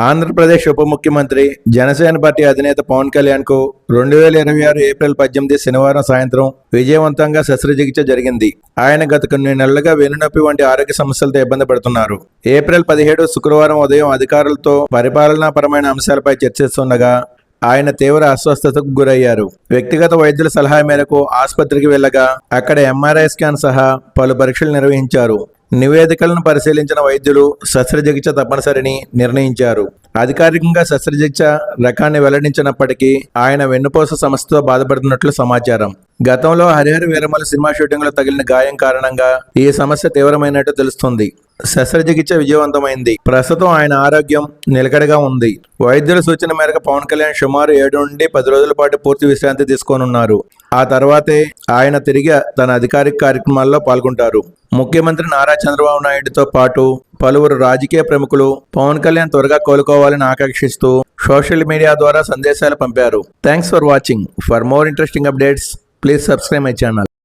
ఆంధ్రప్రదేశ్ ఉప ముఖ్యమంత్రి జనసేన పార్టీ అధినేత పవన్ కళ్యాణ్ కు 2026 ఏప్రిల్ 18 శనివారం సాయంత్రం విజయవంతంగా శస్త్రచికిత్స జరిగింది. ఆయన గత కొన్ని నెలలుగా వెన్నునొప్పి వంటి ఆరోగ్య సమస్యలతో ఇబ్బంది పడుతున్నారు. ఏప్రిల్ 17 శుక్రవారం ఉదయం అధికారులతో పరిపాలనాపరమైన అంశాలపై చర్చిస్తుండగా ఆయన తీవ్ర అస్వస్థతకు గురయ్యారు. వ్యక్తిగత వైద్యుల సలహా మేరకు ఆసుపత్రికి వెళ్లగా అక్కడ ఎంఆర్ఐ స్కాన్ సహా పలు పరీక్షలు నిర్వహించారు. నివేదికలను పరిశీలించిన వైద్యులు శస్త్రచికిత్స తప్పనిసరిని నిర్ణయించారు. అధికారికంగా శస్త్రచికిత్స రకాన్ని వెల్లడించినప్పటికీ ఆయన వెన్నుపూస సమస్యతో బాధపడుతున్నట్లు సమాచారం. గతంలో హరిహర వీరమల సినిమా షూటింగ్లో తగిలిన గాయం కారణంగా ఈ సమస్య తీవ్రమైనట్టు తెలుస్తుంది. శస్త్రచికిత్స విజయవంతమైంది. ప్రస్తుతం ఆయన ఆరోగ్యం నిలకడగా ఉంది. వైద్యుల సూచన మేరకు పవన్ కళ్యాణ్ సుమారు 7 నుండి 10 రోజుల పాటు పూర్తి విశ్రాంతి తీసుకోనున్నారు. ఆ తర్వాతే ఆయన తిరిగి తన అధికారిక కార్యక్రమాల్లో పాల్గొంటారు. ముఖ్యమంత్రి నారా చంద్రబాబు నాయుడుతో పాటు పలువురు రాజకీయ ప్రముఖులు పవన్ కళ్యాణ్ త్వరగా కోలుకోవాలని ఆకాంక్షిస్తూ సోషల్ మీడియా ద్వారా సందేశాలు పంపారు. Thanks for watching. For more interesting updates please subscribe my channel.